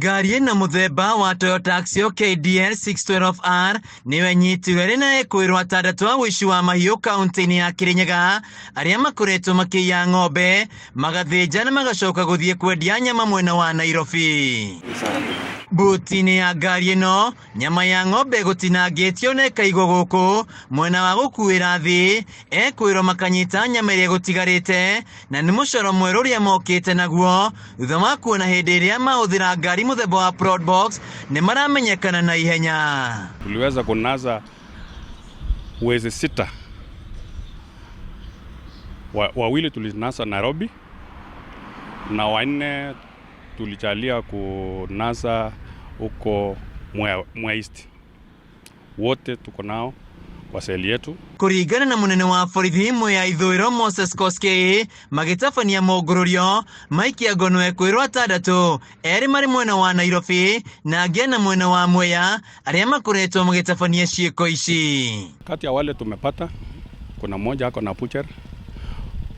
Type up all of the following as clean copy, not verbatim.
Ngari na muthemba wa Toyota Axio KDL 612R niwe nyitiwe na Ekuirwo ATANDATU wa WUICI wa MAHIU kaunti-ini ya Kirinyaga aria makoretwo makiiya ng'ombe magathinja na magacoka guthie kwendia nyama mwena wa Nairobi. Buti-ini ya ngari ĩno nyama ya ng'ombe gũtinangĩtio na ĩkaigwo gũkũ mwena wa gũkuĩra thĩ. Ekuirwo makanyita nyama ĩrĩa gũtigarĩte na nĩ mũcoro mwerũ ũrĩa mokĩte naguo thutha wa kuona hĩndĩ ĩrĩa mahũthĩra ngari muthemba wa Probox nĩ maramenyekana na ihenya. Tuliweza kunasa wezi 6, wawili tulinasa Nairobi na 4 tulichalia kunasa huko Mwea East. Wote tuko nao kwa seli yetu. Kuringana na munene wa borithi Mwea ITHUIRO KOSKEI magitabania mongorurio maikia NGONO Ekuirwo ATANDATU eri mari mwena wa Nairobi na angĩ na mwena wa Mwea aria makoretwo magitabania ciiko ici. Kati ya wale tumepata kuna mmoja ako na butcher,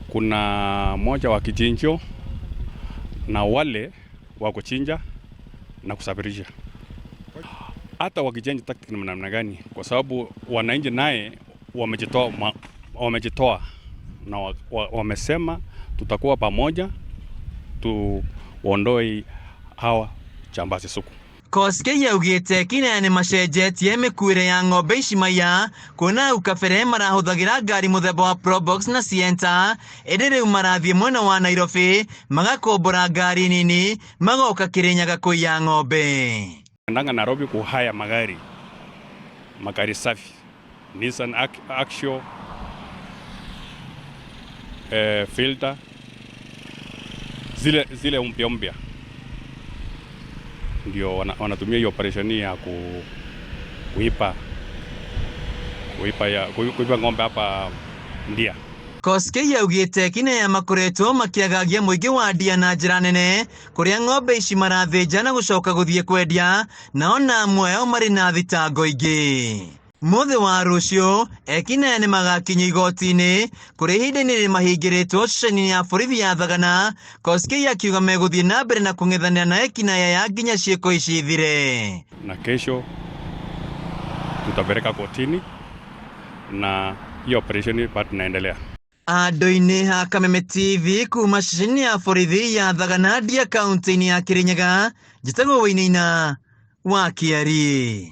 kuna mmoja wa kichinjio na wale wa kuchinja na kusafirisha. Hata wakichange tactic na namna gani, kwa sababu wananchi naye wamejitoa na wamesema tutakuwa pamoja tuondoe hawa jambazi suku. KOSKEI yaugite kineane macenjetie mikuire ya ng'ombe ici maiya kuona ukabere marahuthagira ngari muthemba wa Probox na Sienta indi riu marathie mwena wa Nairobi magakombora ngari nini magoka Kirinyaga kuiya ng'ombe. Ndanga Nairobi kuhaya magari safi, Nissan Axio, filter zile mpya ndio wanatumia hiyo operation ya kuipa ng'ombe hapa ndia. KOSKEI yaugite kineya makoretwo makiagagia muingi wa ndia na njira nene kuria ng'ombe ici marathinja na gucoka guthie kwendia na ona amwe mari na thitango ingi. Muthi wa rucio ekineya ni magakinya igoti-ini kuri ihinda-ini ri mahingiritwo ceceni ya borithi ya Thagana. KOSKEI akiuga meguthie na mbere na kung'ethanira na ekineya ya nginya ciiko ici ithire. Na kesho tutapeleka kotini na hiyo operation bado inaendelea. Ando-ini ha Kameme TV kuma ceceni ya borithi ya Thagana kaunti-ini ya Kirinyaga, njitagwo WUICI wa KIRIA.